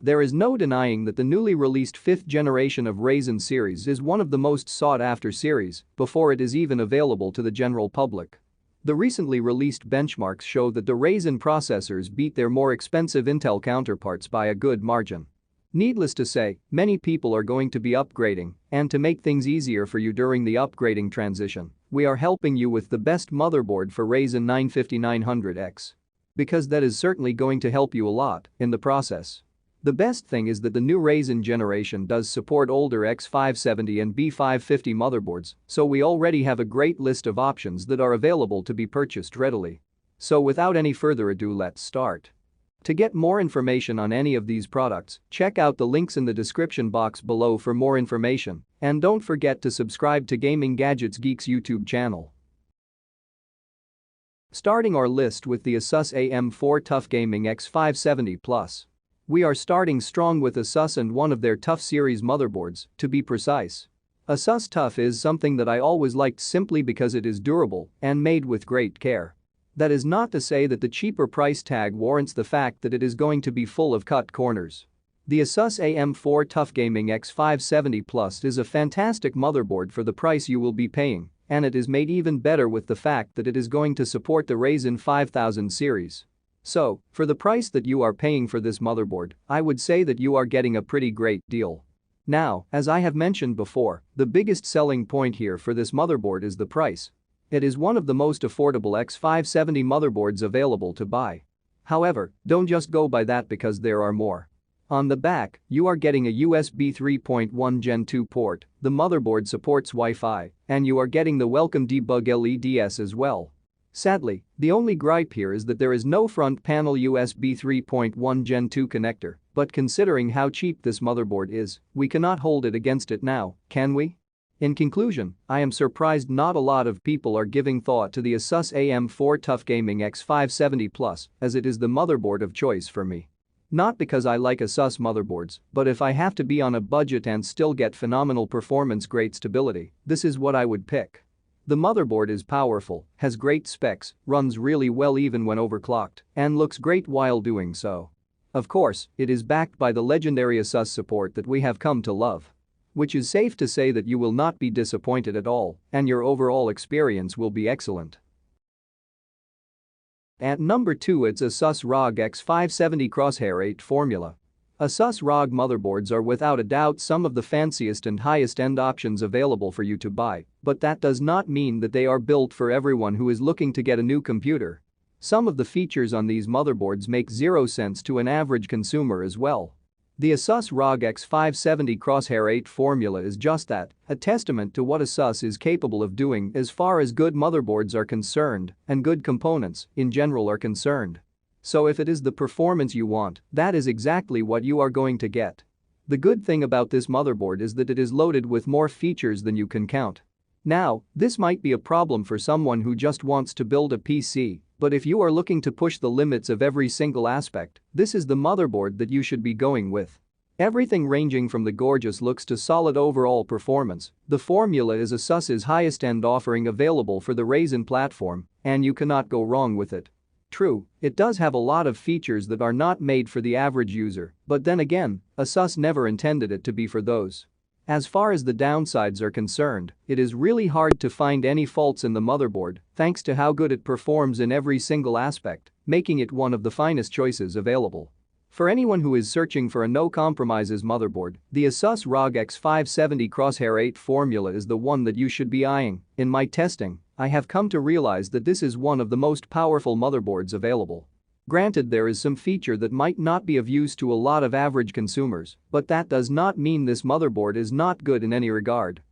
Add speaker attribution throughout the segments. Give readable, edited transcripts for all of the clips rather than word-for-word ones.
Speaker 1: There is no denying that the newly released 5th generation of Ryzen series is one of the most sought-after series before it is even available to the general public. The recently released benchmarks show that the Ryzen processors beat their more expensive Intel counterparts by a good margin. Needless to say, many people are going to be upgrading, and to make things easier for you during the upgrading transition, we are helping you with the best motherboard for Ryzen 9 5900X. Because that is certainly going to help you a lot in the process. The best thing is that the new Ryzen generation does support older X570 and B550 motherboards, so we already have a great list of options that are available to be purchased readily. So without any further ado, let's start. To get more information on any of these products, check out the links in the description box below for more information, and don't forget to subscribe to Gaming Gadgets Geeks YouTube channel. Starting our list with the Asus AM4 Tough Gaming X570 Plus. We are starting strong with Asus and one of their Tough series motherboards, to be precise. Asus Tough is something that I always liked simply because it is durable and made with great care. That is not to say that the cheaper price tag warrants the fact that it is going to be full of cut corners. The Asus AM4 Tough Gaming X570 Plus is a fantastic motherboard for the price you will be paying, and it is made even better with the fact that it is going to support the Ryzen 5000 series. So, for the price that you are paying for this motherboard, I would say that you are getting a pretty great deal. Now, as I have mentioned before, the biggest selling point here for this motherboard is the price. It is one of the most affordable X570 motherboards available to buy. However, don't just go by that because there are more. On the back, you are getting a USB 3.1 Gen 2 port, the motherboard supports Wi-Fi, and you are getting the welcome debug LEDs as well. Sadly, the only gripe here is that there is no front panel USB 3.1 Gen 2 connector, but considering how cheap this motherboard is, we cannot hold it against it now, can we? In conclusion, I am surprised not a lot of people are giving thought to the Asus AM4 Tough Gaming X570 Plus, as it is the motherboard of choice for me. Not because I like Asus motherboards, but if I have to be on a budget and still get phenomenal performance, great stability, this is what I would pick. The motherboard is powerful, has great specs, runs really well even when overclocked, and looks great while doing so. Of course, it is backed by the legendary Asus support that we have come to love. Which is safe to say that you will not be disappointed at all, and your overall experience will be excellent. At number 2, it's Asus ROG X570 Crosshair 8 Formula. Asus ROG motherboards are without a doubt some of the fanciest and highest-end options available for you to buy, but that does not mean that they are built for everyone who is looking to get a new computer. Some of the features on these motherboards make zero sense to an average consumer as well. The Asus ROG X570 Crosshair 8 Formula is just that, a testament to what Asus is capable of doing as far as good motherboards are concerned and good components in general are concerned. So if it is the performance you want, that is exactly what you are going to get. The good thing about this motherboard is that it is loaded with more features than you can count. Now, this might be a problem for someone who just wants to build a PC, but if you are looking to push the limits of every single aspect, this is the motherboard that you should be going with. Everything ranging from the gorgeous looks to solid overall performance, the Formula is Asus's highest-end offering available for the Ryzen platform, and you cannot go wrong with it. True, it does have a lot of features that are not made for the average user, but then again, Asus never intended it to be for those. As far as the downsides are concerned, it is really hard to find any faults in the motherboard thanks to how good it performs in every single aspect, making it one of the finest choices available. For anyone who is searching for a no-compromises motherboard, the Asus ROG X570 Crosshair 8 Formula is the one that you should be eyeing. In my testing, I have come to realize that this is one of the most powerful motherboards available. Granted, there is some feature that might not be of use to a lot of average consumers, but that does not mean this motherboard is not good in any regard.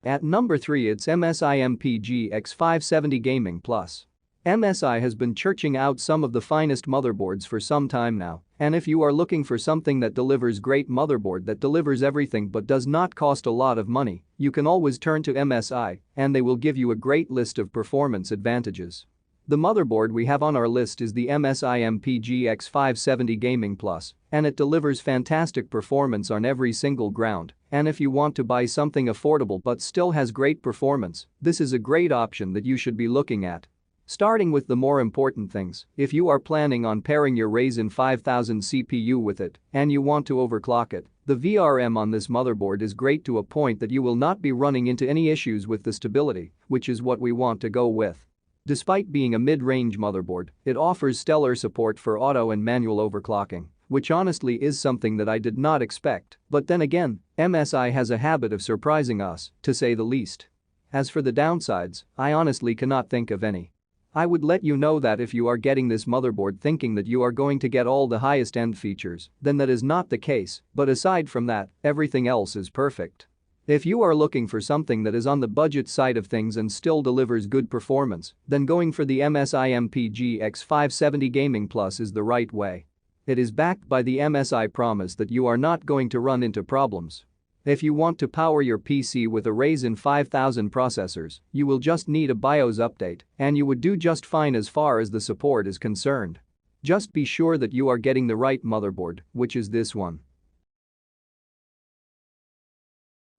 Speaker 1: At number 3, it's MSI MPG X570 Gaming Plus. MSI has been churching out some of the finest motherboards for some time now, and if you are looking for something that delivers great motherboard that delivers everything but does not cost a lot of money, you can always turn to MSI, and they will give you a great list of performance advantages. The motherboard we have on our list is the MSI MPG X570 Gaming Plus, and it delivers fantastic performance on every single ground, and if you want to buy something affordable but still has great performance, this is a great option that you should be looking at. Starting with the more important things, if you are planning on pairing your Ryzen 5000 CPU with it and you want to overclock it, the VRM on this motherboard is great to a point that you will not be running into any issues with the stability, which is what we want to go with. Despite being a mid-range motherboard, it offers stellar support for auto and manual overclocking, which honestly is something that I did not expect, but then again, MSI has a habit of surprising us, to say the least. As for the downsides, I honestly cannot think of any. I would let you know that if you are getting this motherboard thinking that you are going to get all the highest end features, then that is not the case, but aside from that, everything else is perfect. If you are looking for something that is on the budget side of things and still delivers good performance, then going for the MSI MPG X570 Gaming Plus is the right way. It is backed by the MSI promise that you are not going to run into problems. If you want to power your PC with a Ryzen 5000 processors, you will just need a BIOS update, and you would do just fine as far as the support is concerned. Just be sure that you are getting the right motherboard, which is this one.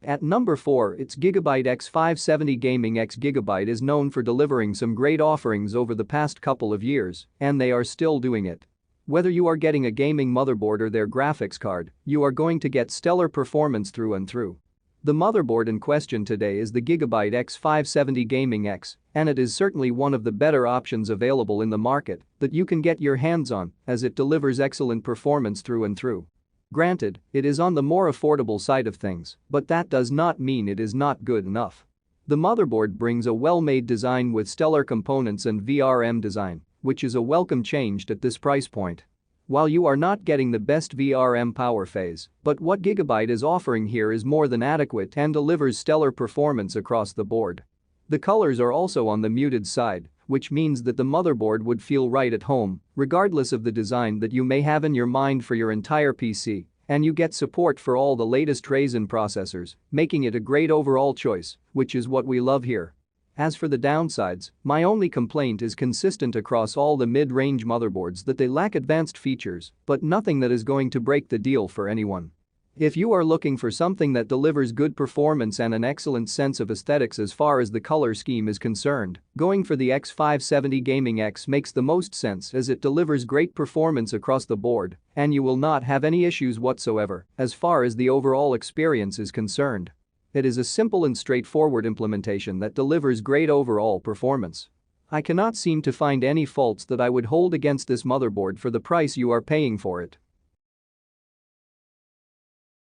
Speaker 1: At number 4, it's Gigabyte X570 Gaming. Gigabyte is known for delivering some great offerings over the past couple of years, and they are still doing it. Whether you are getting a gaming motherboard or their graphics card, you are going to get stellar performance through and through. The motherboard in question today is the Gigabyte X570 Gaming X, and it is certainly one of the better options available in the market that you can get your hands on, as it delivers excellent performance through and through. Granted, it is on the more affordable side of things, but that does not mean it is not good enough. The motherboard brings a well-made design with stellar components and VRM design, which is a welcome change at this price point. While you are not getting the best VRM power phase, but what Gigabyte is offering here is more than adequate and delivers stellar performance across the board. The colors are also on the muted side, which means that the motherboard would feel right at home, regardless of the design that you may have in your mind for your entire PC, and you get support for all the latest Ryzen processors, making it a great overall choice, which is what we love here. As for the downsides, my only complaint is consistent across all the mid-range motherboards that they lack advanced features, but nothing that is going to break the deal for anyone. If you are looking for something that delivers good performance and an excellent sense of aesthetics as far as the color scheme is concerned, going for the X570 Gaming X makes the most sense as it delivers great performance across the board, and you will not have any issues whatsoever as far as the overall experience is concerned. It is a simple and straightforward implementation that delivers great overall performance. I cannot seem to find any faults that I would hold against this motherboard for the price you are paying for it.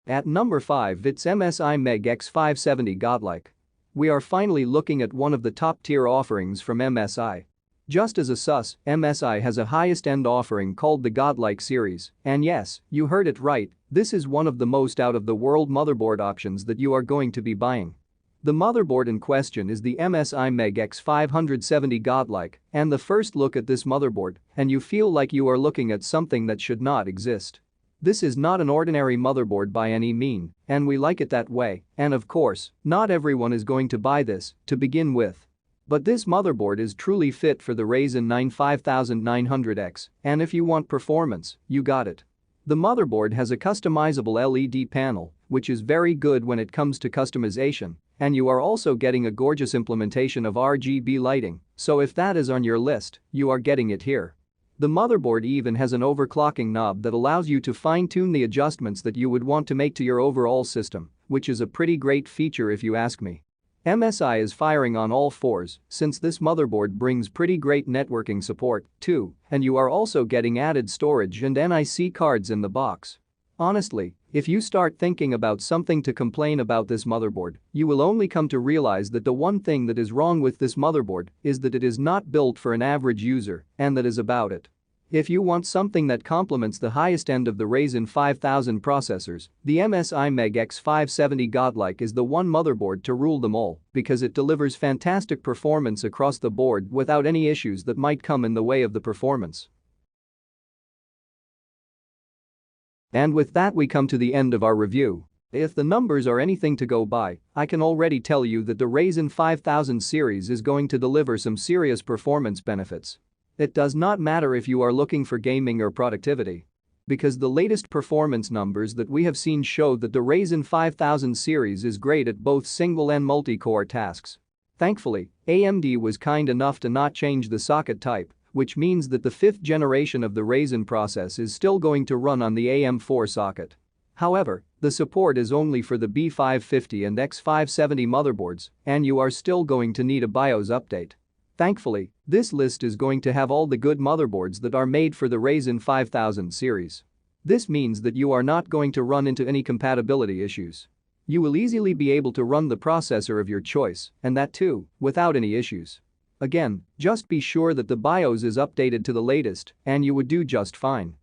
Speaker 1: At number 5, it's MSI MEG X570 Godlike. We are finally looking at one of the top-tier offerings from MSI. Just as Asus, MSI has a highest-end offering called the Godlike series, and yes, you heard it right, this is one of the most out-of-the-world motherboard options that you are going to be buying. The motherboard in question is the MSI MEG X570 Godlike, and the first look at this motherboard, and you feel like you are looking at something that should not exist. This is not an ordinary motherboard by any mean, and we like it that way, and of course, not everyone is going to buy this to begin with. But this motherboard is truly fit for the Ryzen 9 5900X, and if you want performance, you got it. The motherboard has a customizable LED panel, which is very good when it comes to customization, and you are also getting a gorgeous implementation of RGB lighting, so if that is on your list, you are getting it here. The motherboard even has an overclocking knob that allows you to fine-tune the adjustments that you would want to make to your overall system, which is a pretty great feature if you ask me. MSI is firing on all fours since this motherboard brings pretty great networking support, too, and you are also getting added storage and NIC cards in the box. Honestly, if you start thinking about something to complain about this motherboard, you will only come to realize that the one thing that is wrong with this motherboard is that it is not built for an average user, and that is about it. If you want something that complements the highest end of the Ryzen 5000 processors, the MSI MEG X570 Godlike is the one motherboard to rule them all because it delivers fantastic performance across the board without any issues that might come in the way of the performance. And with that we come to the end of our review. If the numbers are anything to go by, I can already tell you that the Ryzen 5000 series is going to deliver some serious performance benefits. It does not matter if you are looking for gaming or productivity. Because the latest performance numbers that we have seen show that the Ryzen 5000 series is great at both single and multi-core tasks. Thankfully, AMD was kind enough to not change the socket type, which means that the 5th generation of the Ryzen process is still going to run on the AM4 socket. However, the support is only for the B550 and X570 motherboards, and you are still going to need a BIOS update. Thankfully, this list is going to have all the good motherboards that are made for the Ryzen 5000 series. This means that you are not going to run into any compatibility issues. You will easily be able to run the processor of your choice, and that too, without any issues. Again, just be sure that the BIOS is updated to the latest and you would do just fine.